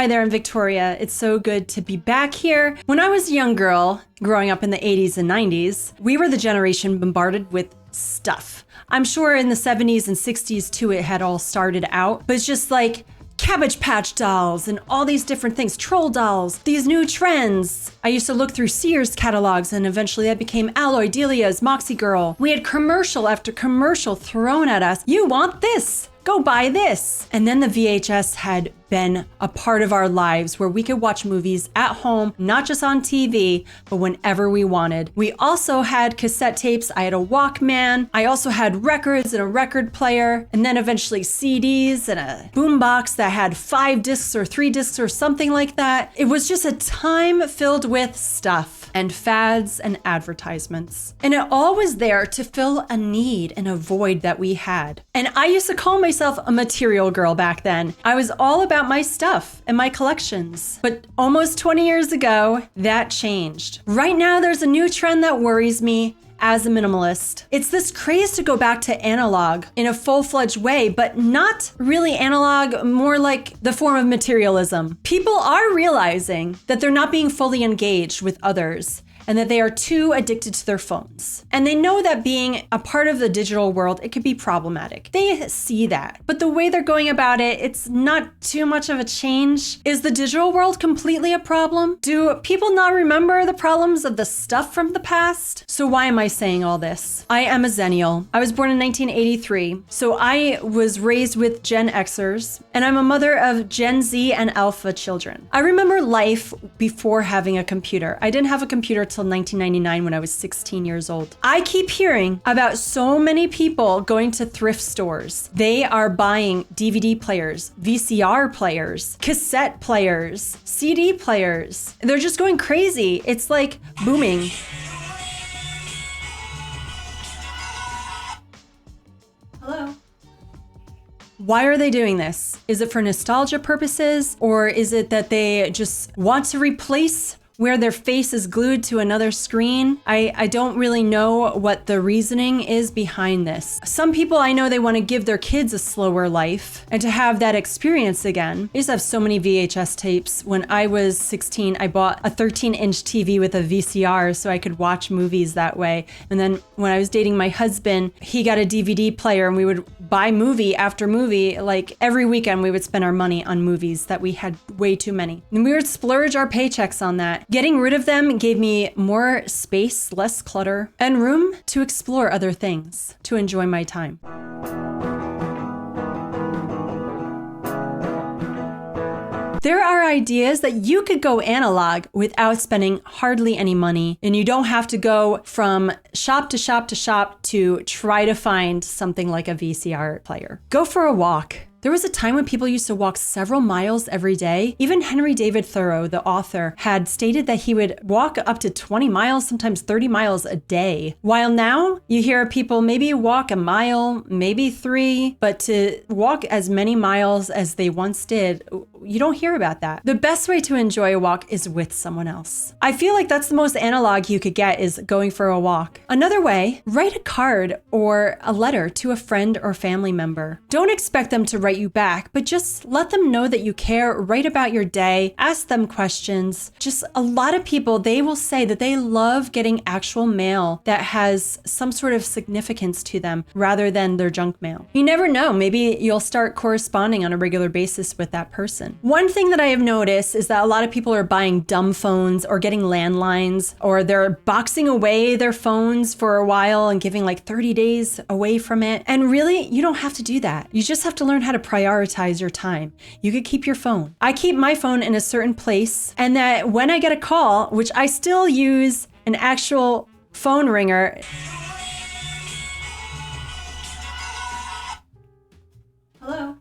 Hi there, I'm Victoria. It's so good to be back here. When I was a young girl, growing up in the 80s and 90s, we were the generation bombarded with stuff. I'm sure in the 70s and 60s too, it had all started out, but it's just like Cabbage Patch dolls and all these different things, troll dolls, these new trends. I used to look through Sears catalogs and eventually that became Alloy, Delia's, Moxie Girl. We had commercial after commercial thrown at us. You want this? Go buy this. And then the VHS had been a part of our lives where we could watch movies at home, not just on TV, but whenever we wanted. We also had cassette tapes. I had a Walkman. I also had records and a record player, and then eventually CDs and a boombox that had 5 discs or 3 discs or something like that. It was just a time filled with stuff and fads and advertisements. And it all was there to fill a need and a void that we had. And I used to call myself a material girl back then. I was all about my stuff and my collections. But almost 20 years ago, that changed. Right now, there's a new trend that worries me as a minimalist. It's this craze to go back to analog in a full-fledged way, but not really analog, more like the form of materialism. People are realizing that they're not being fully engaged with others and that they are too addicted to their phones. And they know that being a part of the digital world, it could be problematic. They see that, but the way they're going about it, it's not too much of a change. Is the digital world completely a problem? Do people not remember the problems of the stuff from the past? So why am I saying all this? I am a Xennial. I was born in 1983, so I was raised with Gen Xers, and I'm a mother of Gen Z and Alpha children. I remember life before having a computer. I didn't have a computer till 1999 when I was 16 years old. I keep hearing about so many people going to thrift stores. They are buying DVD players, VCR players, cassette players, CD players. They're just going crazy. It's like booming. Hello. Why are they doing this? Is it for nostalgia purposes, or is it that they just want to replace where their face is glued to another screen? I don't really know what the reasoning is behind this. Some people I know, they want to give their kids a slower life and to have that experience again. I used to have so many VHS tapes. When I was 16, I bought a 13-inch TV with a VCR so I could watch movies that way. And then when I was dating my husband, he got a DVD player and we would buy movie after movie. Like every weekend we would spend our money on movies that we had way too many. And we would splurge our paychecks on that. Getting rid of them gave me more space, less clutter, and room to explore other things, to enjoy my time. There are ideas that you could go analog without spending hardly any money, and you don't have to go from shop to shop to shop to try to find something like a VCR player. Go for a walk. There was a time when people used to walk several miles every day. Even Henry David Thoreau, the author, had stated that he would walk up to 20 miles, sometimes 30 miles a day. While now you hear people maybe walk a mile, maybe 3, but to walk as many miles as they once did, you don't hear about that. The best way to enjoy a walk is with someone else. I feel like that's the most analog you could get, is going for a walk. Another way, write a card or a letter to a friend or family member. Don't expect them to write you back, but just let them know that you care. Write about your day, ask them questions. Just a lot of people, they will say that they love getting actual mail that has some sort of significance to them rather than their junk mail. You never know, maybe you'll start corresponding on a regular basis with that person. One thing that I have noticed is that a lot of people are buying dumb phones or getting landlines, or they're boxing away their phones for a while and giving like 30 days away from it. And really, you don't have to do that. You just have to learn how to prioritize your time. You could keep your phone. I keep my phone in a certain place, and that when I get a call, which I still use an actual phone ringer. Hello?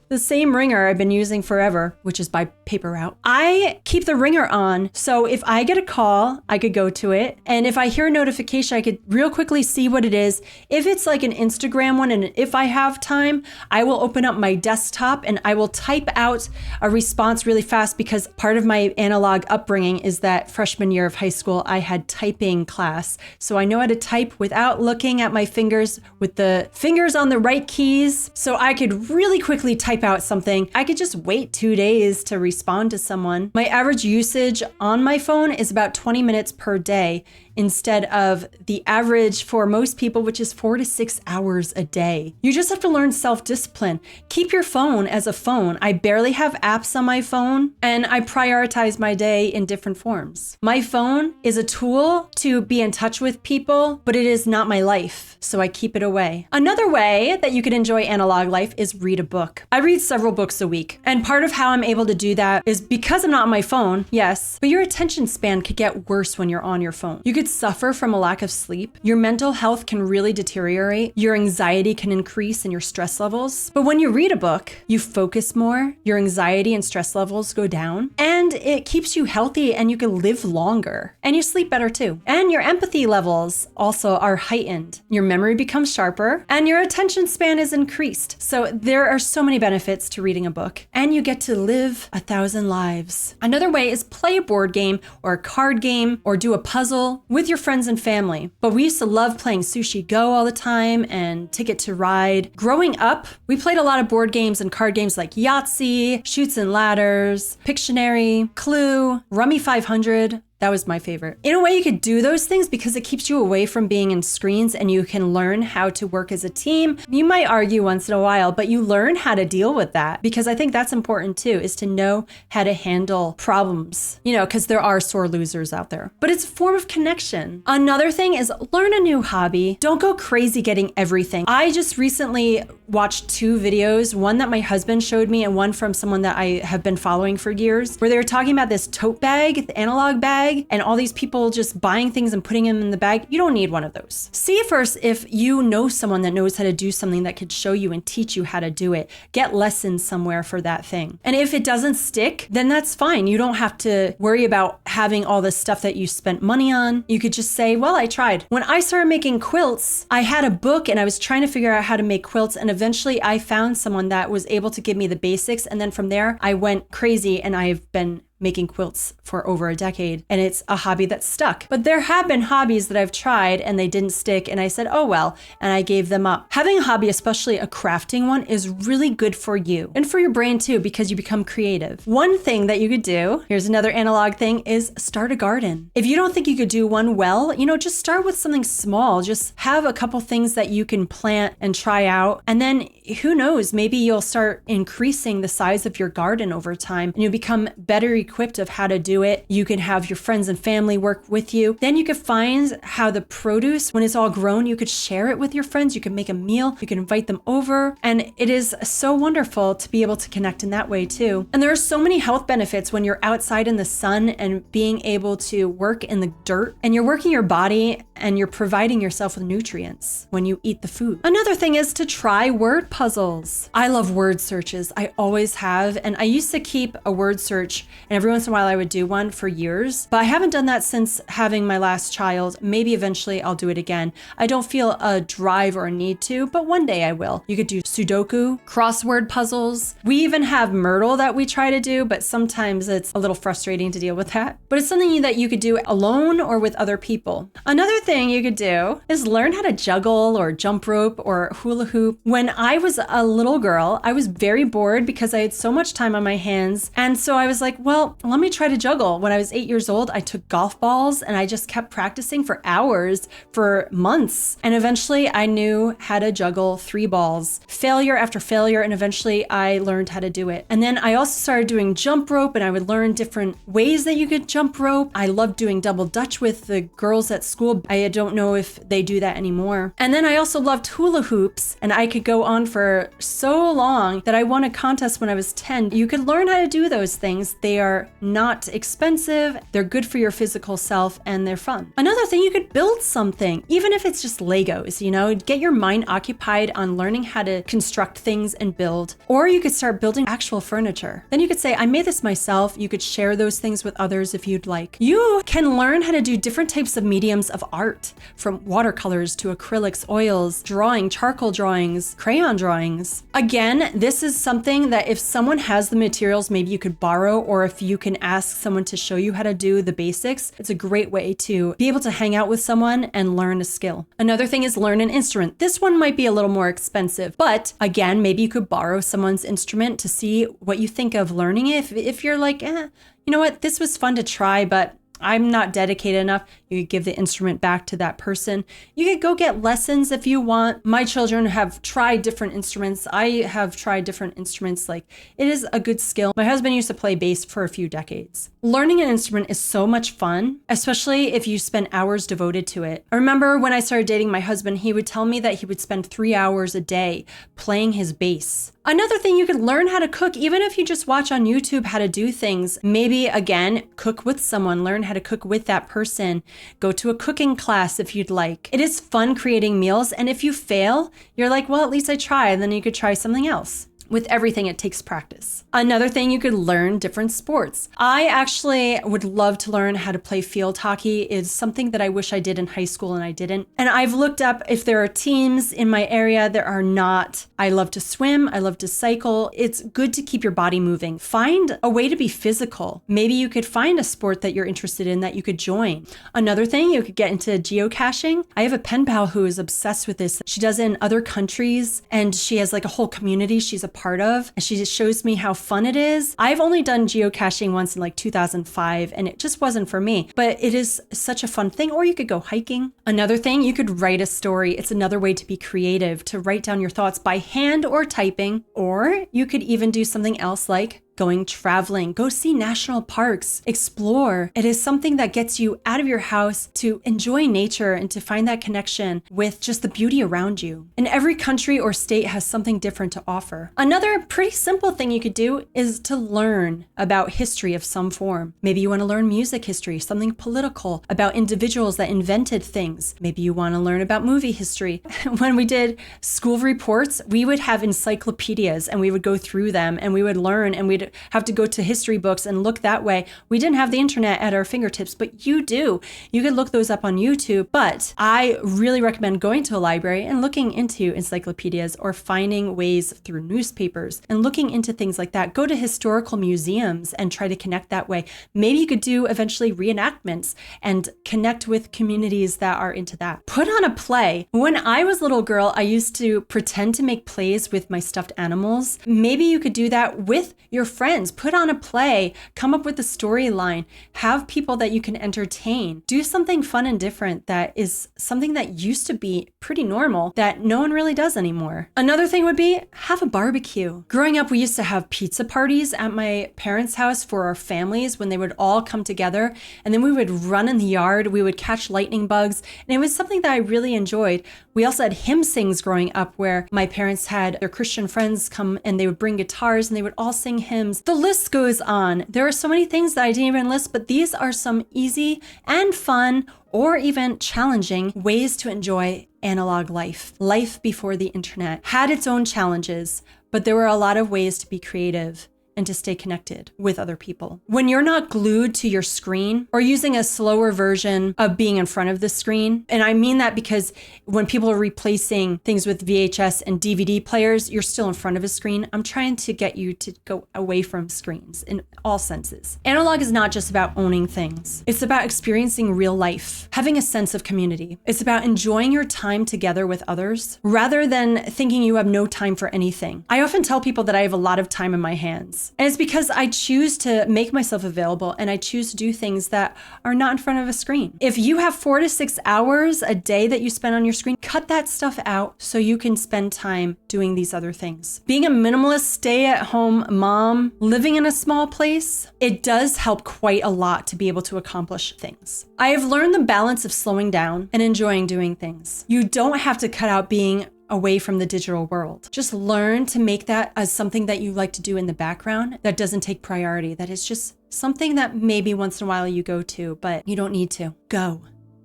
The same ringer I've been using forever, which is by paper route. I keep the ringer on, so if I get a call, I could go to it. And if I hear a notification, I could real quickly see what it is. If it's like an Instagram one, and if I have time, I will open up my desktop and I will type out a response really fast, because part of my analog upbringing is that freshman year of high school, I had typing class. So I know how to type without looking at my fingers, with the fingers on the right keys. So I could really quickly type type out something, I could just wait 2 days to respond to someone. My average usage on my phone is about 20 minutes per day, instead of the average for most people, which is 4 to 6 hours a day. You just have to learn self-discipline. Keep your phone as a phone. I barely have apps on my phone, and I prioritize my day in different forms. My phone is a tool to be in touch with people, but it is not my life, so I keep it away. Another way that you could enjoy analog life is read a book. I read several books a week, and part of how I'm able to do that is because I'm not on my phone, yes, but your attention span could get worse when you're on your phone. You could suffer from a lack of sleep. Your mental health can really deteriorate. Your anxiety can increase and your stress levels. But when you read a book, you focus more, your anxiety and stress levels go down, and it keeps you healthy and you can live longer. And you sleep better too. And your empathy levels also are heightened. Your memory becomes sharper and your attention span is increased. So there are so many benefits to reading a book, and you get to live 1,000 lives. Another way is play a board game or a card game or do a puzzle with your friends and family. But we used to love playing Sushi Go all the time and Ticket to Ride. Growing up, we played a lot of board games and card games like Yahtzee, Chutes and Ladders, Pictionary, Clue, Rummy 500. That was my favorite. In a way, you could do those things because it keeps you away from being in screens and you can learn how to work as a team. You might argue once in a while, but you learn how to deal with that, because I think that's important too, is to know how to handle problems, because there are sore losers out there. But it's a form of connection. Another thing is learn a new hobby. Don't go crazy getting everything. I just recently watched 2 videos, one that my husband showed me and one from someone that I have been following for years, where they were talking about this tote bag, the analog bag, and all these people just buying things and putting them in the bag. You don't need one of those. See first if you know someone that knows how to do something that could show you and teach you how to do it. Get lessons somewhere for that thing. And if it doesn't stick, then that's fine. You don't have to worry about having all this stuff that you spent money on. You could just say, well, I tried. When I started making quilts, I had a book and I was trying to figure out how to make quilts, and eventually I found someone that was able to give me the basics, and then from there I went crazy and I've been making quilts for over a decade, and it's a hobby that stuck. But there have been hobbies that I've tried and they didn't stick, and I said, oh well, and I gave them up. Having a hobby, especially a crafting one, is really good for you and for your brain too, because you become creative. One thing that you could do, here's another analog thing, is start a garden. If you don't think you could do one well, just start with something small. Just have a couple things that you can plant and try out, and then who knows, maybe you'll start increasing the size of your garden over time and you become better equipped of how to do it. You can have your friends and family work with you. Then you could find how the produce, when it's all grown, you could share it with your friends. You can make a meal, you can invite them over. And it is so wonderful to be able to connect in that way too. And there are so many health benefits when you're outside in the sun and being able to work in the dirt, and you're working your body and you're providing yourself with nutrients when you eat the food. Another thing is to try word puzzles. I love word searches. I always have. And I used to keep a word search, and every once in a while I would do one for years, but I haven't done that since having my last child. Maybe eventually I'll do it again. I don't feel a drive or a need to, but one day I will. You could do Sudoku, crossword puzzles. We even have Myrtle that we try to do, but sometimes it's a little frustrating to deal with that. But it's something that you could do alone or with other people. Another thing you could do is learn how to juggle or jump rope or hula hoop. When I was a little girl, I was very bored because I had so much time on my hands. And so I was like, well, let me try to juggle. When I was 8 years old, I took golf balls and I just kept practicing for hours, for months. And eventually I knew how to juggle 3 balls, failure after failure. And eventually I learned how to do it. And then I also started doing jump rope, and I would learn different ways that you could jump rope. I loved doing double dutch with the girls at school. I don't know if they do that anymore. And then I also loved hula hoops, and I could go on for so long that I won a contest when I was 10. You could learn how to do those things. They are not expensive, they're good for your physical self, and they're fun. Another thing, you could build something, even if it's just Legos, get your mind occupied on learning how to construct things and build. Or you could start building actual furniture. Then you could say, I made this myself. You could share those things with others if you'd like. You can learn how to do different types of mediums of art, from watercolors to acrylics, oils, drawing, charcoal drawings, crayon drawings. Again, this is something that if someone has the materials, maybe you could borrow, or if you can ask someone to show you how to do the basics, it's a great way to be able to hang out with someone and learn a skill. Another thing is learn an instrument. This one might be a little more expensive, but again, maybe you could borrow someone's instrument to see what you think of learning it. If you're like, you know what, this was fun to try, but I'm not dedicated enough, you could give the instrument back to that person. You could go get lessons if you want. My children have tried different instruments. I have tried different instruments. Like, it is a good skill. My husband used to play bass for a few decades. Learning an instrument is so much fun, especially if you spend hours devoted to it. I remember when I started dating my husband, he would tell me that he would spend 3 hours a day playing his bass. Another thing, you could learn how to cook, even if you just watch on YouTube how to do things. Maybe, again, cook with someone, learn how to cook with that person. Go to a cooking class if you'd like. It is fun creating meals, and if you fail, you're like, well, at least I tried, and then you could try something else. With everything, it takes practice. Another thing, you could learn different sports. I actually would love to learn how to play field hockey. It's something that I wish I did in high school and I didn't. And I've looked up if there are teams in my area. There are not. I love to swim. I love to cycle. It's good to keep your body moving. Find a way to be physical. Maybe you could find a sport that you're interested in that you could join. Another thing, you could get into geocaching. I have a pen pal who is obsessed with this. She does it in other countries, and she has like a whole community she's a part of, and she just shows me how fun it is. I've only done geocaching once in like 2005, and it just wasn't for me, but it is such a fun thing. Or you could go hiking. Another thing, you could write a story. It's another way to be creative, to write down your thoughts by hand or typing, or you could even do something else like going traveling, go see national parks, explore. It is something that gets you out of your house to enjoy nature and to find that connection with just the beauty around you. And every country or state has something different to offer. Another pretty simple thing you could do is to learn about history of some form. Maybe you want to learn music history, something political, about individuals that invented things. Maybe you want to learn about movie history. When we did school reports, we would have encyclopedias and we would go through them and we would learn, and we'd have to go to history books and look that way. We didn't have the internet at our fingertips, but you do. You could look those up on YouTube, but I really recommend going to a library and looking into encyclopedias or finding ways through newspapers and looking into things like that. Go to historical museums and try to connect that way. Maybe you could do eventually reenactments and connect with communities that are into that. Put on a play. When I was a little girl, I used to pretend to make plays with my stuffed animals. Maybe you could do that with your friends. Put on a play, come up with a storyline, have people that you can entertain, do something fun and different that is something that used to be pretty normal that no one really does anymore. Another thing would be have a barbecue. Growing up, we used to have pizza parties at my parents' house for our families when they would all come together, and then we would run in the yard, we would catch lightning bugs, and it was something that I really enjoyed. We also had hymn sings growing up where my parents had their Christian friends come and they would bring guitars and they would all sing hymns. The list goes on. There are so many things that I didn't even list, but these are some easy and fun or even challenging ways to enjoy analog life. Life before the internet had its own challenges, but there were a lot of ways to be creative and to stay connected with other people. When you're not glued to your screen or using a slower version of being in front of the screen, and I mean that because when people are replacing things with VHS and DVD players, you're still in front of a screen. I'm trying to get you to go away from screens in all senses. Analog is not just about owning things. It's about experiencing real life, having a sense of community. It's about enjoying your time together with others rather than thinking you have no time for anything. I often tell people that I have a lot of time in my hands. And it's because I choose to make myself available and I choose to do things that are not in front of a screen. If you have 4 to 6 hours a day that you spend on your screen, cut that stuff out so you can spend time doing these other things. Being a minimalist, stay-at-home mom, living in a small place, it does help quite a lot to be able to accomplish things. I have learned the balance of slowing down and enjoying doing things. You don't have to cut out being away from the digital world. Just learn to make that as something that you like to do in the background that doesn't take priority, that is just something that maybe once in a while you go to, but you don't need to. Go.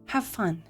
Have fun.